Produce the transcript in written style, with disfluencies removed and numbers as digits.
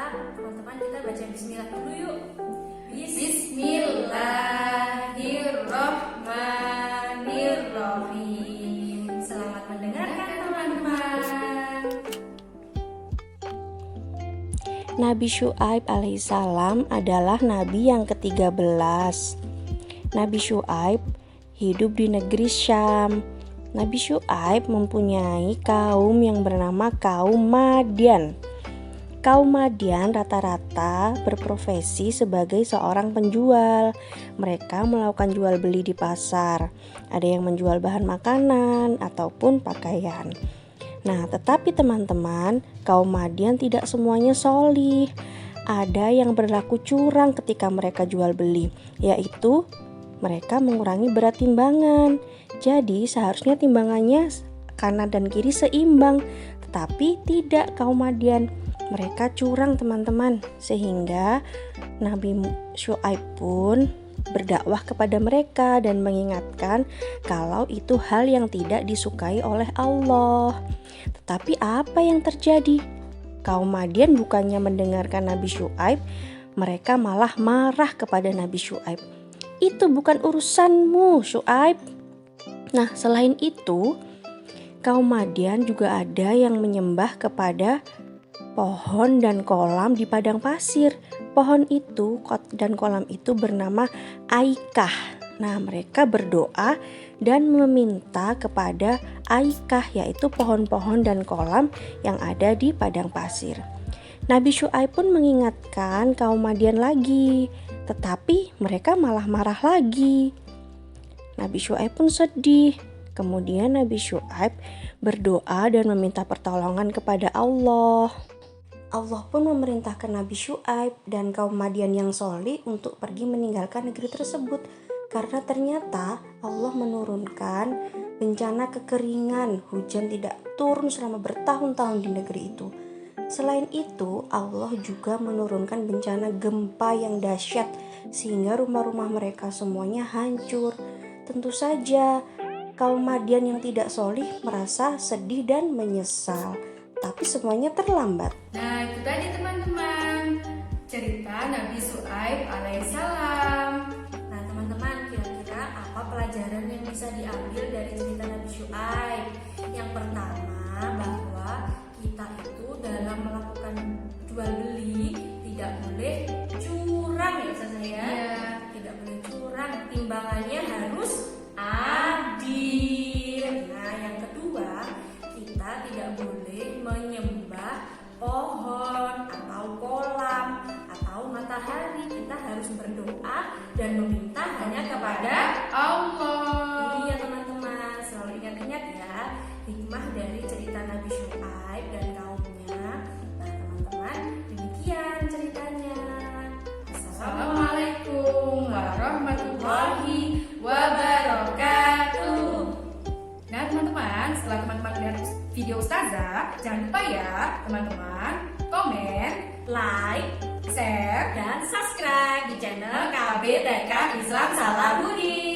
teman-teman kita baca bismillah dulu yuk. Bismillahirrahmanirrahim. Selamat mendengarkan teman-teman. Nabi Syu'aib alaihissalam adalah nabi yang ke-13. Nabi Syu'aib hidup di negeri Syam. Nabi Syu'aib mempunyai kaum yang bernama kaum Madyan. Kaum Madyan rata-rata berprofesi sebagai seorang penjual. Mereka melakukan jual beli di pasar. Ada yang menjual bahan makanan ataupun pakaian. Nah, tetapi teman-teman, kaum Madyan tidak semuanya solih. Ada yang berlaku curang ketika mereka jual beli, yaitu mereka mengurangi berat timbangan. Jadi seharusnya timbangannya kanan dan kiri seimbang, tetapi tidak kaum Madyan. Mereka curang teman-teman, sehingga Nabi Syu'aib pun berdakwah kepada mereka dan mengingatkan kalau itu hal yang tidak disukai oleh Allah. Tetapi apa yang terjadi? Kaum Madyan bukannya mendengarkan Nabi Syu'aib, mereka malah marah kepada Nabi Syu'aib. Itu bukan urusanmu, Syu'aib. Nah, selain itu, kaum Madyan juga ada yang menyembah kepada pohon dan kolam di padang pasir. Pohon itu dan kolam itu bernama Aikah. Nah, mereka berdoa dan meminta kepada Aikah, yaitu pohon-pohon dan kolam yang ada di padang pasir. Nabi Syu'aib pun mengingatkan kaum Madyan lagi, tetapi mereka malah marah lagi. Nabi Syu'aib pun sedih. Kemudian Nabi Syu'aib berdoa dan meminta pertolongan kepada Allah. Allah pun memerintahkan Nabi Syu'aib dan kaum Madyan yang solih untuk pergi meninggalkan negeri tersebut, karena ternyata Allah menurunkan bencana kekeringan, hujan tidak turun selama bertahun-tahun di negeri itu. Selain itu, Allah juga menurunkan bencana gempa yang dahsyat sehingga rumah-rumah mereka semuanya hancur. Tentu saja kaum Madyan yang tidak solih merasa sedih dan menyesal, tapi semuanya terlambat. Nah, itu tadi teman-teman cerita Nabi Syu'aib alaihissalam. Nah, teman-teman, kira-kira apa pelajaran yang bisa diambil dari cerita Nabi Syu'aib? Yang pertama, bahwa kita itu dalam melakukan jual beli tidak boleh curang ya Ustazah ya. Tidak boleh curang, timbangannya harus adil. Nah, yang kedua, kita tidak boleh menyembah pohon atau kolam atau matahari. Kita harus berdoa dan meminta hanya kepada Allah. Iya teman-teman, selalu ingat-ingat ya hikmah dari cerita Nabi Syu'aib dan kaumnya. Nah teman-teman, demikian ceritanya. Assalamualaikum warahmatullahi wabarakatuh. Nah teman-teman, setelah teman-teman lihat video Ustazah, jangan lupa ya teman-teman komen, Like, share, dan subscribe di channel KBTK Islam Salabudi.